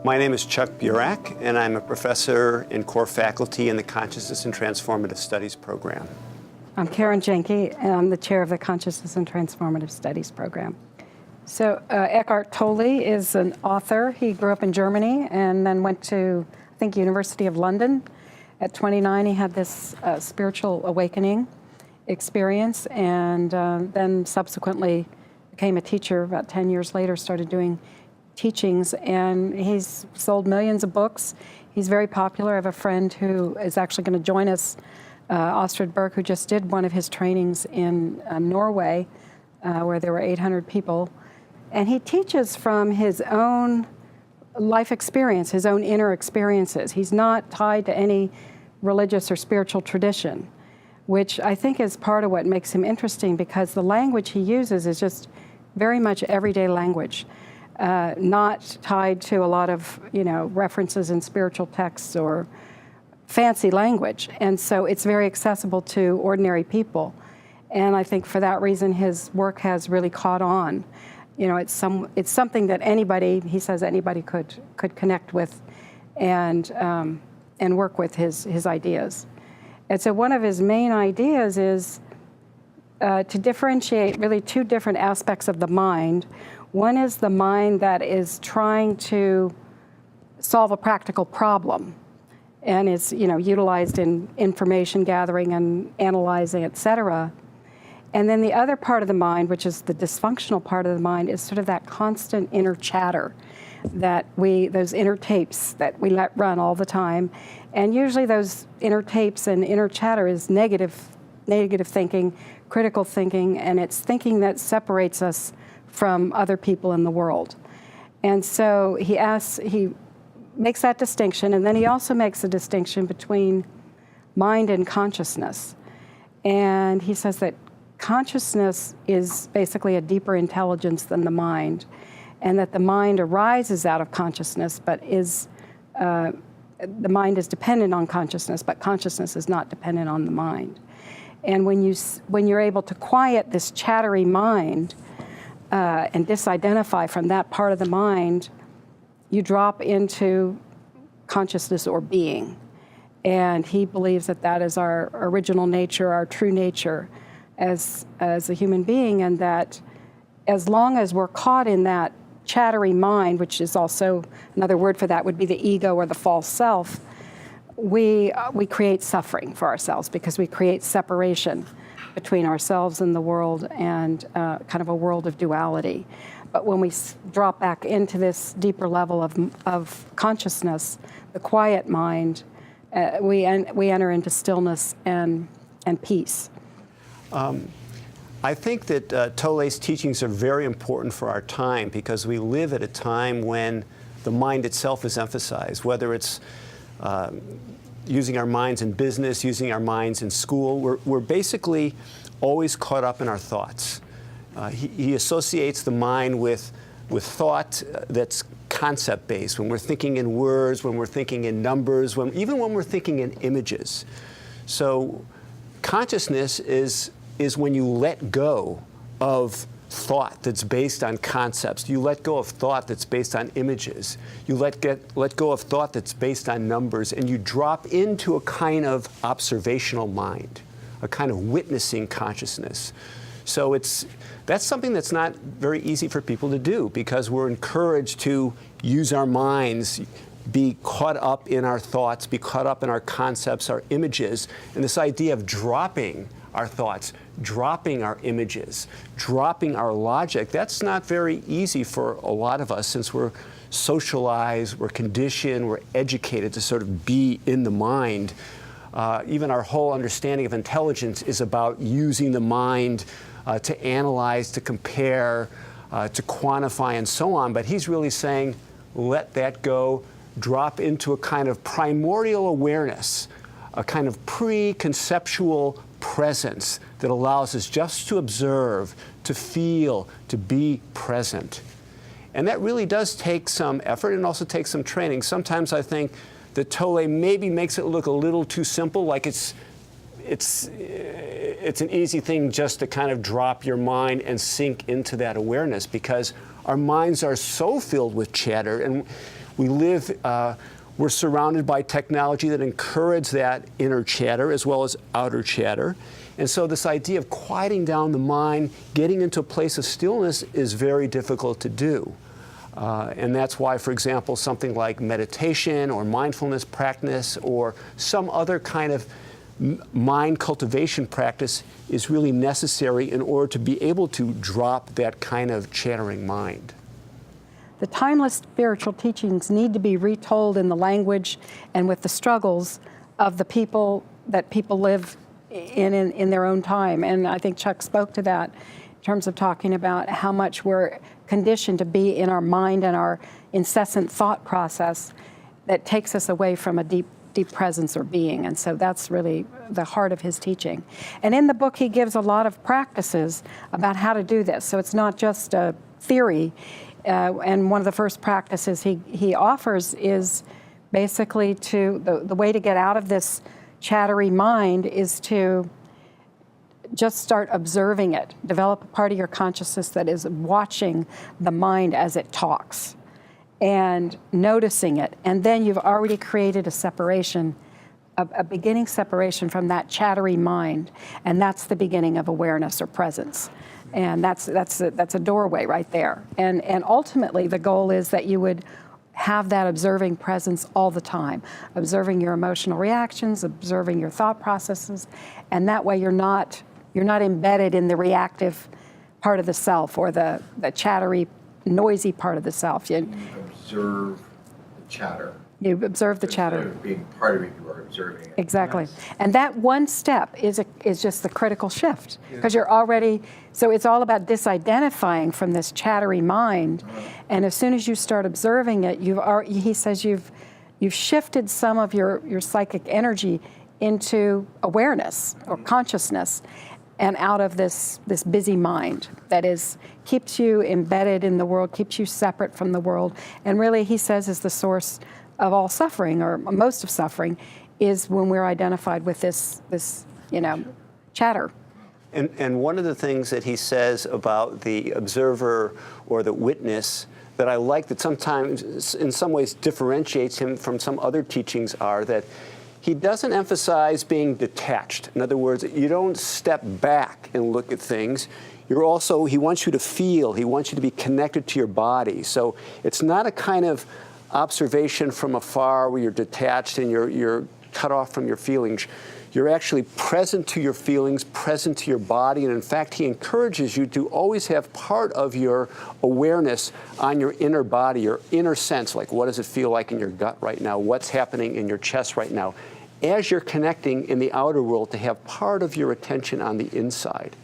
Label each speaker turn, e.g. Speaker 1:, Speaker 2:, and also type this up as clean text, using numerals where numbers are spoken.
Speaker 1: My name is Chuck Burack, and I'm a professor in core faculty in the Consciousness and Transformative Studies program.
Speaker 2: I'm Karen Jaenke, and I'm the chair of the Consciousness and Transformative Studies program. So Eckhart Tolle is an author. He grew up in Germany and then went to, I think, University of London. At 29, he had this spiritual awakening experience, and then subsequently became a teacher. About 10 years later, started doing teachings, and he's sold millions of books. He's very popular. I have a friend who is actually going to join us, Astrid Berg, who just did one of his trainings in Norway, where there were 800 people. And he teaches from his own life experience, his own inner experiences. He's not tied to any religious or spiritual tradition, which I think is part of what makes him interesting, because the language he uses is just very much everyday language. Not tied to a lot of, references in spiritual texts or fancy language. And so it's very accessible to ordinary people. And I think for that reason, his work has really caught on. It's something that anybody, he says, anybody could connect with and work with his ideas. And so one of his main ideas is to differentiate really two different aspects of the mind. One is the mind that is trying to solve a practical problem and is, utilized in information gathering and analyzing, et cetera. And then the other part of the mind, which is the dysfunctional part of the mind, is sort of that constant inner chatter those inner tapes that we let run all the time. And usually those inner tapes and inner chatter is negative thinking, critical thinking, and it's thinking that separates us from other people in the world. And so he makes that distinction, and then he also makes a distinction between mind and consciousness. And he says that consciousness is basically a deeper intelligence than the mind, and that the mind arises out of consciousness, but the mind is dependent on consciousness, but consciousness is not dependent on the mind. And when you're able to quiet this chattery mind, and disidentify from that part of the mind, you drop into consciousness or being. And he believes that that is our original nature, our true nature as a human being, and that as long as we're caught in that chattery mind, which is also another word for that would be the ego or the false self, we create suffering for ourselves, because we create separation between ourselves and the world, and kind of a world of duality. But when we drop back into this deeper level of consciousness, the quiet mind, we enter into stillness and peace.
Speaker 1: I think that Tolle's teachings are very important for our time, because we live at a time when the mind itself is emphasized, whether it's using our minds in business, using our minds in school. We're basically always caught up in our thoughts. He associates the mind with thought that's concept-based, when we're thinking in words, when we're thinking in numbers, even when we're thinking in images. So consciousness is when you let go of thought that's based on concepts. You let go of thought that's based on images. You let go of thought that's based on numbers, and you drop into a kind of observational mind, a kind of witnessing consciousness. So that's something that's not very easy for people to do, because we're encouraged to use our minds, be caught up in our thoughts, be caught up in our concepts, our images, and this idea of dropping our thoughts, dropping our images, dropping our logic, that's not very easy for a lot of us, since we're socialized, we're conditioned, we're educated to sort of be in the mind. Even our whole understanding of intelligence is about using the mind to analyze, to compare, to quantify, and so on. But he's really saying, let that go, drop into a kind of primordial awareness, a kind of pre-conceptual presence that allows us just to observe, to feel, to be present. And that really does take some effort, and also takes some training. Sometimes I think that Tolle maybe makes it look a little too simple, like it's it's an easy thing just to kind of drop your mind and sink into that awareness, because our minds are so filled with chatter, and we're surrounded by technology that encourages that inner chatter as well as outer chatter. And so this idea of quieting down the mind, getting into a place of stillness, is very difficult to do. And that's why, for example, something like meditation or mindfulness practice or some other kind of mind cultivation practice is really necessary in order to be able to drop that kind of chattering mind.
Speaker 2: The timeless spiritual teachings need to be retold in the language and with the struggles of the people that people live in their own time. And I think Chuck spoke to that in terms of talking about how much we're conditioned to be in our mind and our incessant thought process that takes us away from a deep presence or being. And so that's really the heart of his teaching. And in the book, he gives a lot of practices about how to do this. So it's not just a theory. And one of the first practices he offers is basically the way to get out of this chattery mind is to just start observing it. Develop a part of your consciousness that is watching the mind as it talks and noticing it. And then you've already created a separation, a beginning separation from that chattery mind. And that's the beginning of awareness or presence. And that's a doorway right there. And ultimately, the goal is that you would have that observing presence all the time, observing your emotional reactions, observing your thought processes. And that way you're not embedded in the reactive part of the self or the chattery, noisy part of the self.
Speaker 3: You observe the chatter.
Speaker 2: You observe the chatter.
Speaker 3: Instead of being part of it, you are observing it.
Speaker 2: Exactly.
Speaker 3: Yes.
Speaker 2: And that one step is just the critical shift, because you're already, so it's all about disidentifying from this chattery mind. And as soon as you start observing it, he says you've shifted some of your psychic energy into awareness or consciousness, and out of this busy mind that keeps you embedded in the world, keeps you separate from the world, and really, he says, is the source of all suffering, or most of suffering, is when we're identified with this chatter.
Speaker 1: And one of the things that he says about the observer or the witness that I like, that sometimes in some ways differentiates him from some other teachings, are that he doesn't emphasize being detached. In other words, you don't step back and look at things. He wants you to feel, he wants you to be connected to your body. So it's not a kind of observation from afar where you're detached and you're cut off from your feelings. You're actually present to your feelings, present to your body, and in fact, he encourages you to always have part of your awareness on your inner body, your inner sense, like what does it feel like in your gut right now, what's happening in your chest right now, as you're connecting in the outer world, to have part of your attention on the inside.